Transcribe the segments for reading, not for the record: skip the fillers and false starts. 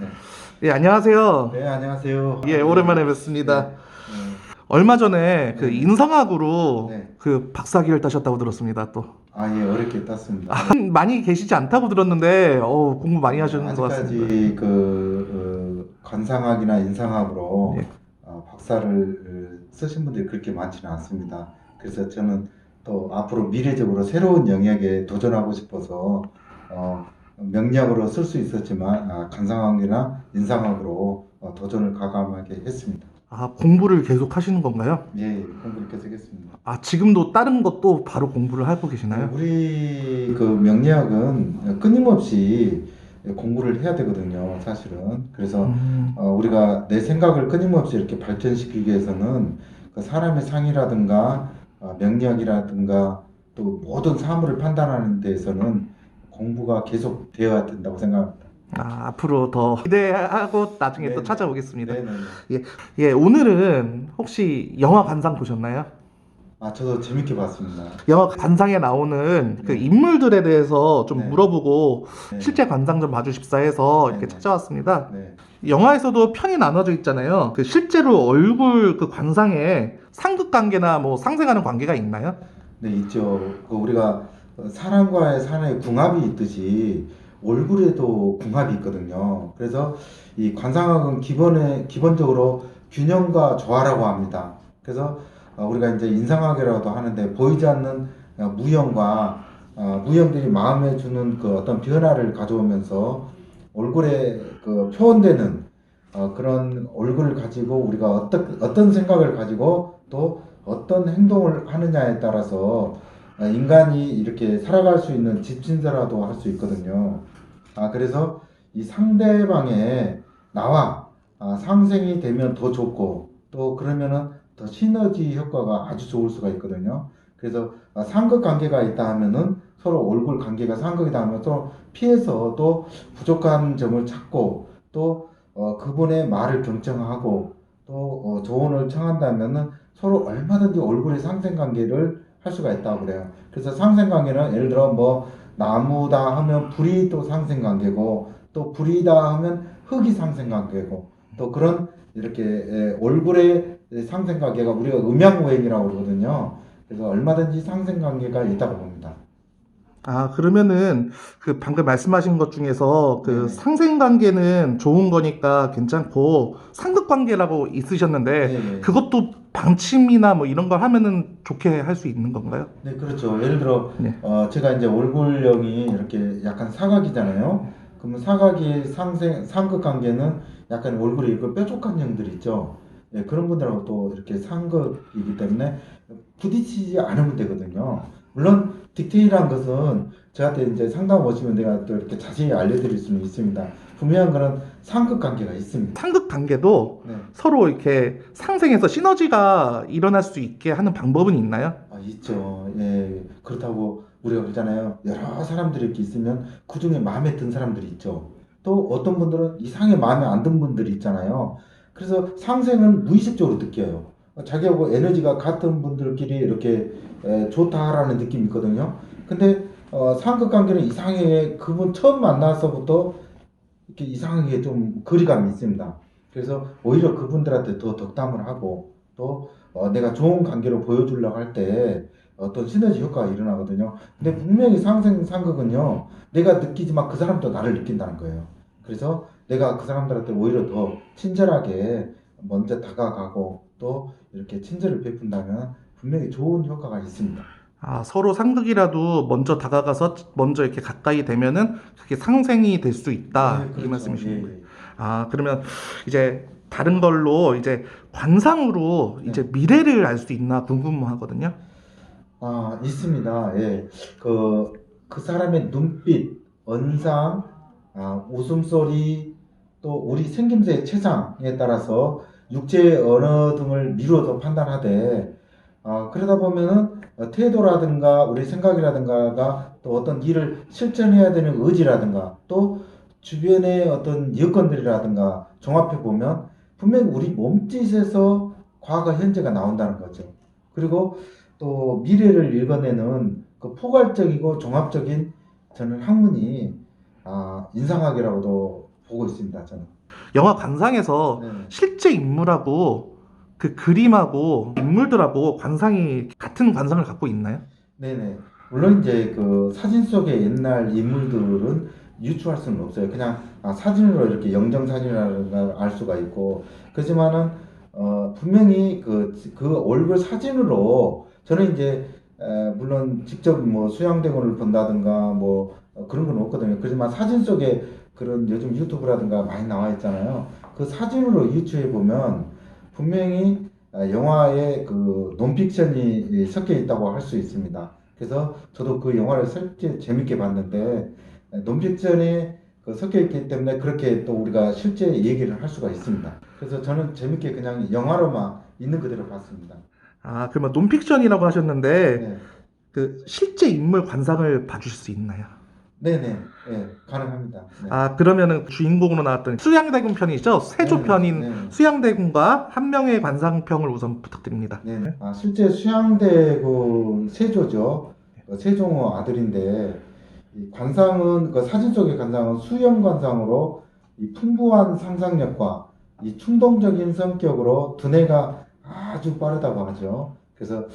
네. 예, 안녕하세요. 네, 안녕하세요. 예, 오랜만에 뵙습니다. 네. 얼마 전에 그 네. 인성학으로 네. 그 박사학위를 따셨다고 들었습니다, 또. 아, 예, 어렵게 땄습니다. 네. 많이 계시지 않다고 들었는데, 공부 많이 네, 하시는 것 같습니다. 아직까지 관상학이나 인상학으로 예. 박사를 쓰신 분들이 그렇게 많지는 않습니다. 그래서 저는 또 앞으로 미래적으로 새로운 영역에 도전하고 싶어서 명리학으로 쓸 수 있었지만 관상학이나 인상학으로 도전을 과감하게 했습니다. 공부를 계속 하시는 건가요? 예, 공부를 계속했습니다. 지금도 다른 것도 바로 공부를 하고 네, 계시나요? 우리 그 명리학은 끊임없이 공부를 해야 되거든요, 사실은. 그래서 우리가 내 생각을 끊임없이 이렇게 발전시키기 위해서는 그 사람의 상이라든가 명리학이라든가 또 모든 사물을 판단하는 데에서는 공부가 계속 되어야 된다고 생각합니다. 앞으로 더 기대하고 나중에 또 네네. 찾아오겠습니다. 네네. 예, 오늘은 혹시 영화 관상 보셨나요? 저도 재밌게 봤습니다. 영화 관상에 나오는 그 네. 인물들에 대해서 좀 네. 물어보고 네. 실제 관상 좀 봐주십사 해서 이렇게 네. 찾아왔습니다. 네. 영화에서도 편이 나눠져 있잖아요. 그 실제로 얼굴 그 관상에 상극 관계나 뭐 상생하는 관계가 있나요? 네, 있죠. 우리가 사람과의 사람의 궁합이 있듯이 얼굴에도 궁합이 있거든요. 그래서 이 관상학은 기본적으로 균형과 조화라고 합니다. 그래서 우리가 이제 인상학이라고도 하는데 보이지 않는 무형과 무형들이 마음에 주는 그 어떤 변화를 가져오면서 얼굴에 그 표현되는 그런 얼굴을 가지고 우리가 어떤 생각을 가지고 또 어떤 행동을 하느냐에 따라서 인간이 이렇게 살아갈 수 있는 집진서라도 할 수 있거든요. 그래서 이 상대방의 나와 상생이 되면 더 좋고 또 그러면은 더 시너지 효과가 아주 좋을 수가 있거든요. 그래서 상극 관계가 있다 하면은 서로 얼굴 관계가 상극이다 하면 서로 피해서 또 부족한 점을 찾고 또 그분의 말을 경청하고 또 조언을 청한다면은 서로 얼마든지 얼굴의 상생관계를 할 수가 있다고 그래요. 그래서 상생관계는 예를 들어 뭐 나무다 하면 불이 또 상생관계고 또 불이다 하면 흙이 상생관계고 또 그런 이렇게 얼굴의 상생관계가 우리가 음양오행이라고 그러거든요. 그래서 얼마든지 상생관계가 있다고 봅니다. 그러면은 그 방금 말씀하신 것 중에서 그 네네. 상생 관계는 좋은 거니까 괜찮고 상극 관계라고 있으셨는데 네네. 그것도 방침이나 뭐 이런 걸 하면은 좋게 할 수 있는 건가요? 네, 그렇죠. 예를 들어, 네. 제가 이제 얼굴형이 이렇게 약간 사각이잖아요. 그러면 사각이 상극 관계는 약간 얼굴에 이렇게 뾰족한 형들 있죠. 예, 그런 분들하고 또 이렇게 상극이기 때문에 부딪히지 않으면 되거든요. 물론, 디테일한 것은 저한테 이제 상담 오시면 내가 또 이렇게 자세히 알려드릴 수는 있습니다. 분명한 거는 상극 관계가 있습니다. 상극 관계도 네. 서로 이렇게 상생해서 시너지가 일어날 수 있게 하는 방법은 있나요? 있죠. 예. 그렇다고 우리가 그러잖아요. 여러 사람들이 이렇게 있으면 그 중에 마음에 든 사람들이 있죠. 또 어떤 분들은 이상하게 마음에 안 든 분들이 있잖아요. 그래서 상생은 무의식적으로 느껴요. 자기하고 에너지가 같은 분들끼리 이렇게 좋다라는 느낌이 있거든요. 근데 상극관계는 이상하게 그분 처음 만나서부터 이렇게 이상하게 좀 거리감이 있습니다. 그래서 오히려 그분들한테 더 덕담을 하고 또 내가 좋은 관계로 보여주려고 할 때 어떤 시너지 효과가 일어나거든요. 근데 분명히 상극은요, 내가 느끼지만 그 사람도 나를 느낀다는 거예요. 그래서 내가 그 사람들한테 오히려 더 친절하게 먼저 다가가고 또 이렇게 친절을 베푼다면 분명히 좋은 효과가 있습니다. 서로 상극이라도 먼저 다가가서 먼저 이렇게 가까이 되면은 그게 상생이 될 수 있다. 네, 이 그렇죠. 말씀이신 예, 거예요. 예. 그러면 이제 다른 걸로 이제 관상으로 네. 이제 미래를 알 수 있나 궁금하거든요. 있습니다. 예. 그 사람의 눈빛, 언상, 웃음소리, 또 우리 생김새의 체상에 따라서 육체의 언어 등을 미루어서 판단하되, 그러다 보면은 태도라든가 우리 생각이라든가가 또 어떤 일을 실천해야 되는 의지라든가 또 주변의 어떤 여건들이라든가 종합해 보면 분명히 우리 몸짓에서 과거, 현재가 나온다는 거죠. 그리고 또 미래를 읽어내는 그 포괄적이고 종합적인 저는 학문이 인상학이라고도 보고 있습니다. 저는. 영화 관상에서 네. 실제 인물하고 그 그림하고 인물들하고 관상이 같은 관상을 갖고 있나요? 네네. 물론 이제 그 사진 속의 옛날 인물들은 유추할 수는 없어요. 그냥 사진으로 이렇게 영정 사진이라는 걸 알 수가 있고, 그렇지만은 분명히 그 얼굴 사진으로 저는 이제 물론 직접 뭐 수양대군을 본다든가 뭐 그런 건 없거든요. 그렇지만 사진 속에 그런 요즘 유튜브라든가 많이 나와 있잖아요. 그 사진으로 유추해 보면 분명히 영화에 그 논픽션이 섞여 있다고 할 수 있습니다. 그래서 저도 그 영화를 실제 재밌게 봤는데 논픽션이 섞여 있기 때문에 그렇게 또 우리가 실제 얘기를 할 수가 있습니다. 그래서 저는 재밌게 그냥 영화로만 있는 그대로 봤습니다. 아, 그러면 논픽션이라고 하셨는데 네, 그 실제 인물 관상을 봐주실 수 있나요? 네네, 네, 가능합니다. 네, 아, 그러면은 주인공으로 나왔던 수양대군 편이죠? 세조 네네, 편인 네, 수양대군과 한 명의 관상평을 우선 부탁드립니다. 네. 실제 수양대군 세조죠. 세종의 아들인데 이 관상은 그 사진 속의 관상은 수영 관상으로 이 풍부한 상상력과 이 충동적인 성격으로 두뇌가 아주 빠르다고 하죠. 그래서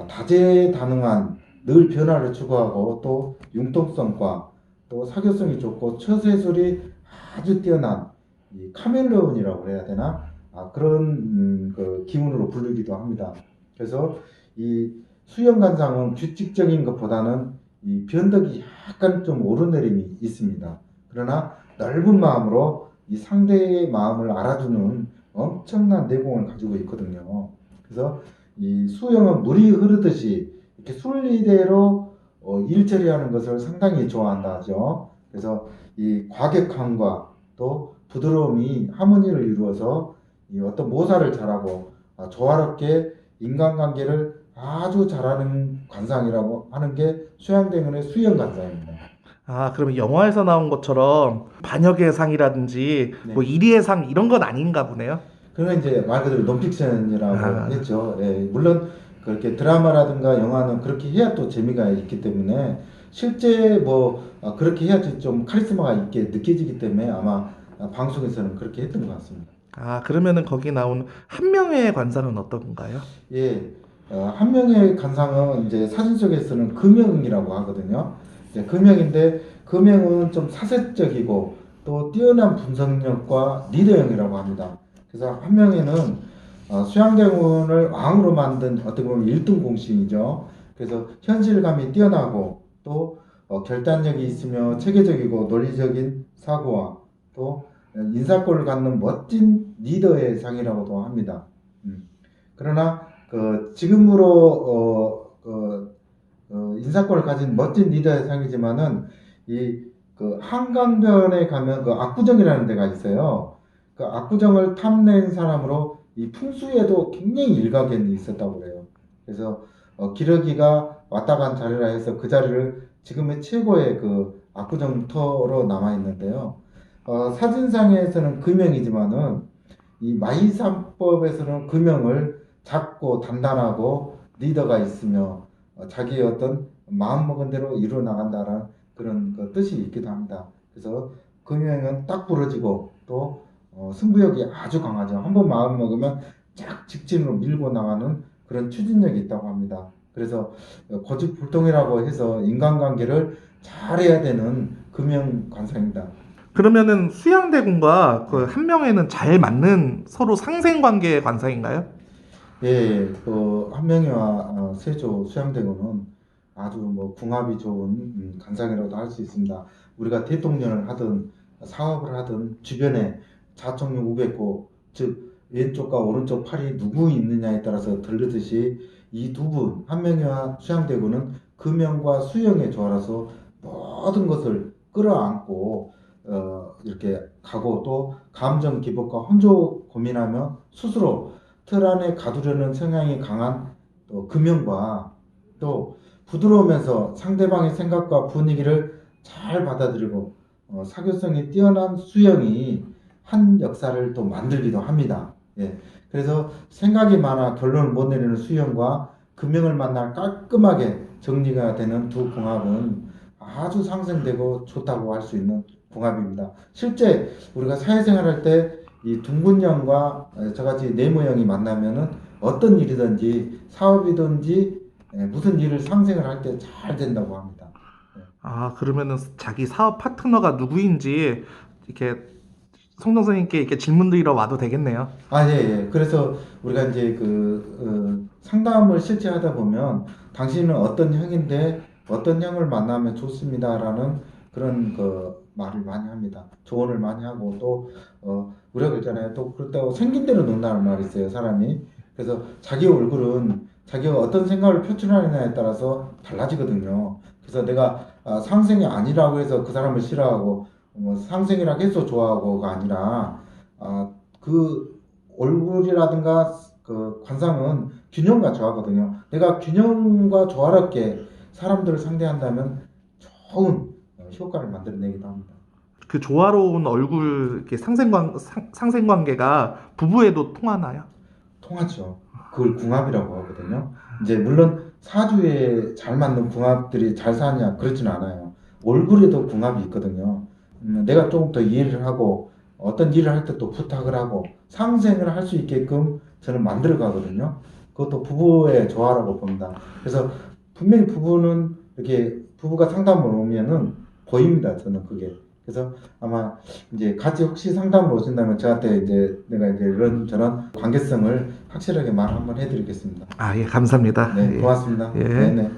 다재다능한 늘 변화를 추구하고 또 융통성과 또 사교성이 좋고 처세술이 아주 뛰어난 이 카멜레온이라고 해야 되나? 그런 그 기운으로 부르기도 합니다. 그래서 이 수영 관상은 규칙적인 것보다는 이 변덕이 약간 좀 오르내림이 있습니다. 그러나 넓은 마음으로 이 상대의 마음을 알아주는 엄청난 내공을 가지고 있거든요. 그래서 이 수영은 물이 흐르듯이 이렇게 순리대로 일 처리하는 것을 상당히 좋아한다 하죠. 그래서 이 과격함과 또 부드러움이 하모니를 이루어서 이 어떤 모사를 잘하고 조화롭게 인간관계를 아주 잘하는 관상이라고 하는 게 수양대군의 수영 관상입니다. 아, 그러면 영화에서 나온 것처럼 반역의 상이라든지 네. 뭐 이리의 상 이런 건 아닌가 보네요. 그건 이제 말 그대로 논픽션이라고 아. 했죠. 예, 물론 그렇게 드라마라든가 영화는 그렇게 해야 또 재미가 있기 때문에 실제 뭐 그렇게 해야지 좀 카리스마가 있게 느껴지기 때문에 아마 방송에서는 그렇게 했던 것 같습니다. 아, 그러면은 거기 나온 한 명의 관상은 어떤 건가요? 예, 한 명의 관상은 이제 사진 속에서는 금영이라고 하거든요. 이제 금영인데 금영은 좀 사색적이고 또 뛰어난 분석력과 리더형이라고 합니다. 그래서 한 명에는 수양대군을 왕으로 만든 어떻게 보면 1등 공신이죠. 그래서 현실감이 뛰어나고 또 결단력이 있으며 체계적이고 논리적인 사고와 또 인사권을 갖는 멋진 리더의 상이라고도 합니다. 그러나 지금으로 인사권을 가진 멋진 리더의 상이지만은 그 한강변에 가면 그 압구정이라는 데가 있어요. 그 압구정을 탐낸 사람으로 이 풍수에도 굉장히 일가견이 있었다고 그래요. 그래서 기러기가 왔다 간 자리라 해서 그 자리를 지금의 최고의 그 압구정터로 남아 있는데요. 사진상에서는 금형이지만은 이 마이산법에서는 금형을 작고 단단하고 리더가 있으며 자기의 어떤 마음먹은 대로 이루어 나간다는 그런 그 뜻이 있기도 합니다. 그래서 금형은 딱 부러지고 또 승부욕이 아주 강하죠. 한번 마음 먹으면 쫙 직진으로 밀고 나가는 그런 추진력이 있다고 합니다. 그래서 고집불통이라고 해서 인간관계를 잘해야 되는 금형 관상입니다. 그러면은 수양대군과 그 한 명에는 잘 맞는 서로 상생관계의 관상인가요? 예, 그 한명희와 세조 수양대군은 아주 뭐 궁합이 좋은 관상이라고도 할 수 있습니다. 우리가 대통령을 하든 사업을 하든 주변에 좌청룡 우백고 즉 왼쪽과 오른쪽 팔이 누구 있느냐에 따라서 다르듯이 이 두 분 한명희와 수양대군은 금영과 수영의 조화라서 모든 것을 끌어안고 이렇게 가고 또 감정 기복과 혼조 고민하며 스스로 틀 안에 가두려는 성향이 강한 또 금영과 또 부드러우면서 상대방의 생각과 분위기를 잘 받아들이고 사교성이 뛰어난 수영이 한 역사를 또 만들기도 합니다. 예. 그래서 생각이 많아 결론을 못 내리는 수영과 금영을 만나 깔끔하게 정리가 되는 두 궁합은 아주 상승되고 좋다고 할 수 있는 궁합입니다. 실제 우리가 사회생활할 때 이 둥근형과 저같이 네모형이 만나면은 어떤 일이든지 사업이든지 무슨 일을 상생을 할 때 잘 된다고 합니다. 아, 그러면은 자기 사업 파트너가 누구인지 이렇게 성정 선생님께 이렇게 질문 드리러 와도 되겠네요. 아, 예, 예. 그래서 우리가 이제 상담을 실제 하다 보면 당신은 어떤 형인데 어떤 형을 만나면 좋습니다라는 그런 말을 많이 합니다. 조언을 많이 하고 또, 우리가 그러잖아요. 또 그렇다고 생긴 대로 논다는 말이 있어요, 사람이. 그래서 자기 얼굴은 자기가 어떤 생각을 표출하느냐에 따라서 달라지거든요. 그래서 내가 상생이 아니라고 해서 그 사람을 싫어하고, 상생이라고 해서 좋아하고가 아니라, 그 얼굴이라든가 그 관상은 균형과 조화거든요. 내가 균형과 조화롭게 사람들을 상대한다면 좋은 효과를 만들어내기도 합니다. 그 조화로운 얼굴 이렇게 상생관계가 부부에도 통하나요? 통하죠. 그걸 궁합이라고 하거든요. 이제 물론 사주에 잘 맞는 궁합들이 잘 사냐 그렇진 않아요. 얼굴에도 궁합이 있거든요. 내가 조금 더 이해를 하고 어떤 일을 할 때 또 부탁을 하고 상생을 할 수 있게끔 저는 만들어 가거든요. 그것도 부부의 조화라고 봅니다. 그래서 분명히 부부는 이렇게 부부가 상담을 오면은 보입니다. 저는 그게. 그래서 아마 이제 같이 혹시 상담을 오신다면 저한테 이제 내가 이제 이런 저런 관계성을 확실하게 말 한번 해드리겠습니다. 아, 예, 감사합니다. 네, 예. 고맙습니다. 예. 네네.